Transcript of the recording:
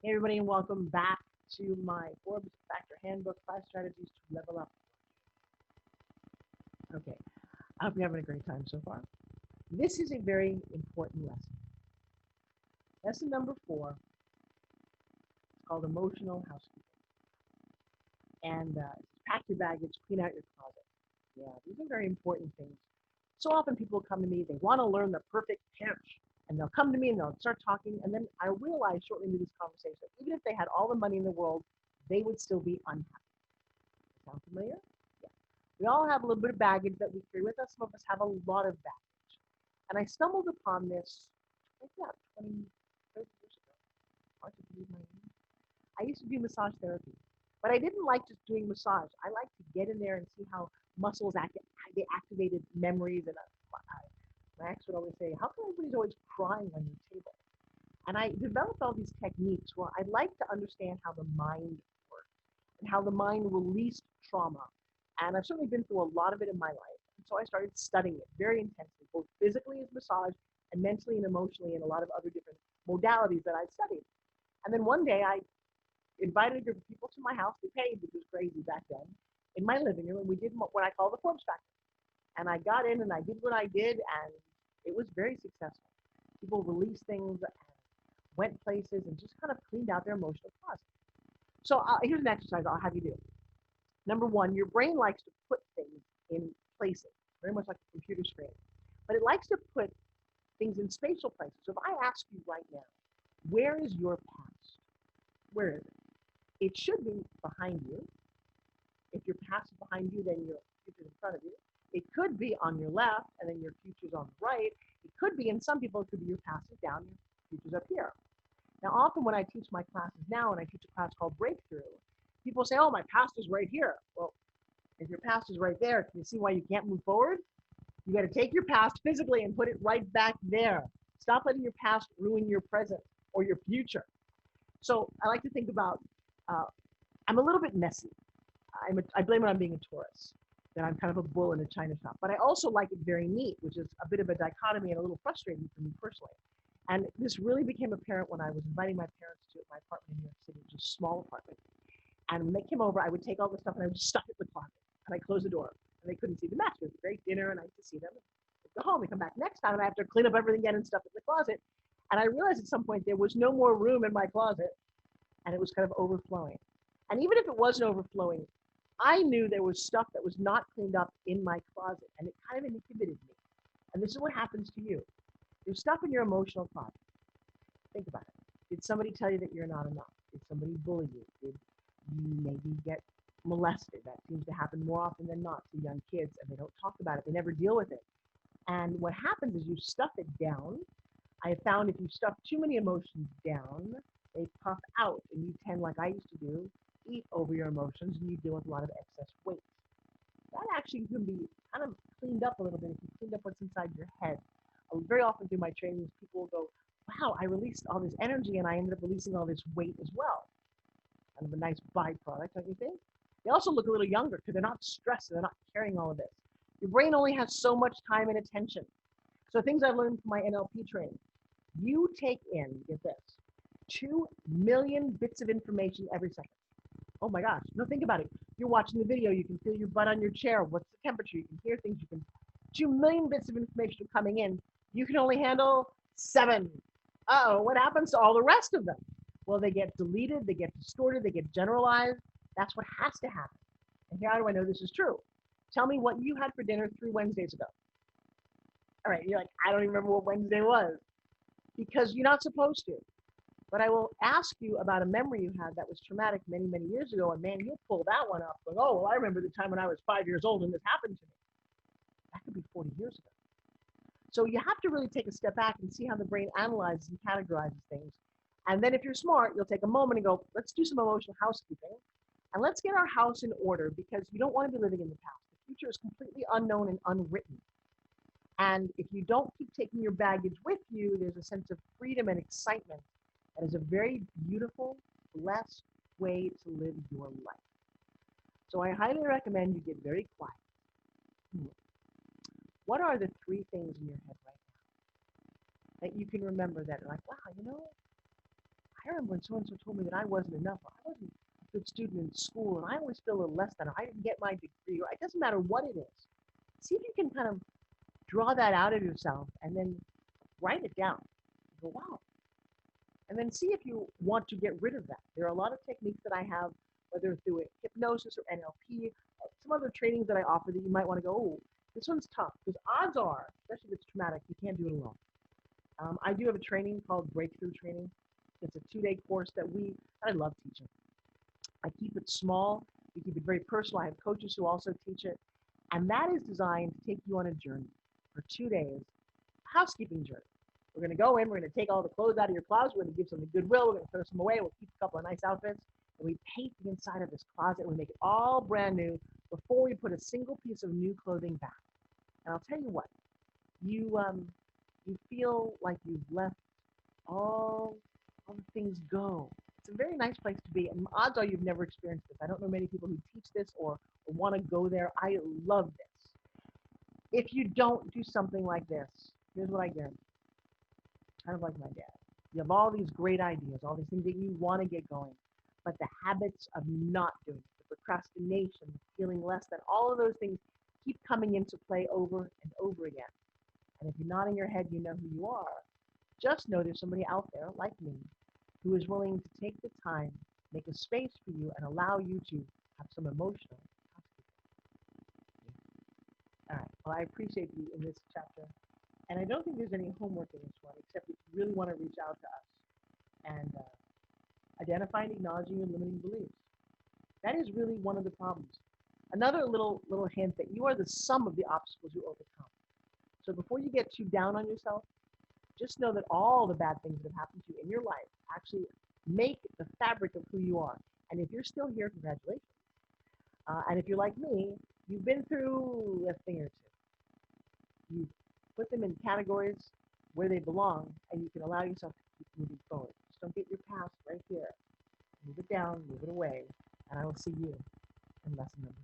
Hey everybody, and welcome back to my Forbes Factor Handbook, 5 strategies to level up. Okay, I hope you're having a great time so far. This is a very important lesson. Lesson number 4 is called emotional housekeeping. And pack your baggage, clean out your closet. Yeah, these are very important things. So often people come to me, they want to learn the perfect pitch, and they'll come to me and they'll start talking, and then I realize shortly into this conversation that even if they had all the money in the world, they would still be unhappy. Sound familiar? Yeah. We all have a little bit of baggage that we carry with us. Some of us have a lot of baggage. And I stumbled upon this, I think about 20, 30 years ago. Hard to believe my age. I used to do massage therapy, but I didn't like just doing massage. I like to get in there and see how muscles they activated memories. And my ex would always say, "How come everybody's always crying on your table?" And I developed all these techniques where I like to understand how the mind works and how the mind released trauma. And I've certainly been through a lot of it in my life. And so I started studying it very intensely, both physically as massage and mentally and emotionally, and a lot of other different modalities that I studied. And then one day I invited a group of people to my house. They paid, which was crazy back then, in my living room, and we did what I call the Forbes factor. And I got in and I did what I did, and it was very successful. People released things and went places and just kind of cleaned out their emotional closet. So here's an exercise I'll have you do. Number one, your brain likes to put things in places, very much like a computer screen, but it likes to put things in spatial places. So if I ask you right now, where is your past? Where is it? It should be behind you. If your past is behind you, then your future is in front of you. It could be on your left, and then your future's on the right. It could be, in some people, it could be your past is down, your future's up here. Now, often when I teach my classes now, and I teach a class called Breakthrough, people say, "Oh, my past is right here." Well, if your past is right there, can you see why you can't move forward? You got to take your past physically and put it right back there. Stop letting your past ruin your present or your future. So I like to think about, uh, I'm a little bit messy. I blame it on being a Taurus, that I'm kind of a bull in a china shop. But I also like it very neat, which is a bit of a dichotomy and a little frustrating for me personally. And this really became apparent when I was inviting my parents to my apartment in New York City, which is a small apartment. And when they came over, I would take all the stuff and I would just stuff it in the closet. And I close the door. And they couldn't see the mess. It was a great dinner, and I used to see them. They go home, they come back next time, and I have to clean up everything again and stuff it in the closet. And I realized at some point there was no more room in my closet, and it was kind of overflowing. And even if it wasn't overflowing, I knew there was stuff that was not cleaned up in my closet, and it kind of inhibited me. And this is what happens to you. There's stuff in your emotional closet. Think about it. Did somebody tell you that you're not enough? Did somebody bully you? Did you maybe get molested? That seems to happen more often than not to young kids, and they don't talk about it. They never deal with it. And what happens is you stuff it down. I have found if you stuff too many emotions down, they puff out, and you tend, like I used to do, eat over your emotions, and you deal with a lot of excess weight. That actually can be kind of cleaned up a little bit if you cleaned up what's inside your head. Very often through my trainings, people will go, "Wow, I released all this energy and I ended up releasing all this weight as well." Kind of a nice byproduct, don't you think? They also look a little younger because they're not stressed, they're not carrying all of this. Your brain only has so much time and attention. So things I've learned from my NLP training, you take in, get this, 2 million bits of information every second. Oh my gosh, no, think about it. You're watching the video, you can feel your butt on your chair. What's the temperature? You can hear things. 2 million bits of information are coming in. You can only handle 7. Uh-oh, what happens to all the rest of them? Well, they get deleted, they get distorted, they get generalized. That's what has to happen. And how do I know this is true? Tell me what you had for dinner 3 Wednesdays ago. All right, you're like, I don't even remember what Wednesday was, because you're not supposed to. But I will ask you about a memory you had that was traumatic many, many years ago, and man, you'll pull that one up. Like, oh, well, I remember the time when I was 5 years old and this happened to me. That could be 40 years ago. So you have to really take a step back and see how the brain analyzes and categorizes things. And then if you're smart, you'll take a moment and go, let's do some emotional housekeeping, and let's get our house in order, because you don't want to be living in the past. The future is completely unknown and unwritten. And if you don't keep taking your baggage with you, there's a sense of freedom and excitement. That is a very beautiful, blessed way to live your life. So I highly recommend you get very quiet. What are the 3 things in your head right now that you can remember that are like, wow, I remember when so-and-so told me that I wasn't enough, or I wasn't a good student in school, and I always feel a little less than, or I didn't get my degree, or it doesn't matter what it is. See if you can kind of draw that out of yourself and then write it down. Go, wow. And then see if you want to get rid of that. There are a lot of techniques that I have, whether through hypnosis or NLP, some other trainings that I offer that you might want to go, oh, this one's tough. Because odds are, especially if it's traumatic, you can't do it alone. I do have a training called Breakthrough Training. It's a 2-day course that I love teaching. I keep it small. We keep it very personal. I have coaches who also teach it. And that is designed to take you on a journey for 2 days, a housekeeping journey. We're going to go in, we're going to take all the clothes out of your closet, we're going to give some to Goodwill, we're going to throw some away, we'll keep a couple of nice outfits, and we paint the inside of this closet, and we make it all brand new before we put a single piece of new clothing back. And I'll tell you what, you feel like you've left all the things go. It's a very nice place to be, and odds are you've never experienced this. I don't know many people who teach this or want to go there. I love this. If you don't do something like this, here's what I guarantee. Kind of like my dad. You have all these great ideas, all these things that you want to get going, but the habits of not doing it, the procrastination, the feeling less than, all of those things keep coming into play over and over again. And if you're nodding your head, you know who you are. Just know there's somebody out there like me who is willing to take the time, make a space for you, and allow you to have some emotional. All right. Well, I appreciate you in this chapter. And I don't think there's any homework in this one, except if you really want to reach out to us and identify and acknowledging your limiting beliefs. That is really one of the problems. Another little hint that you are the sum of the obstacles you overcome. So before you get too down on yourself, just know that all the bad things that have happened to you in your life actually make the fabric of who you are. And if you're still here, congratulations. And if you're like me, you've been through a thing or two. You've put them in categories where they belong, and you can allow yourself to keep moving forward. Just don't get your past right here. Move it down, move it away, and I will see you in lesson number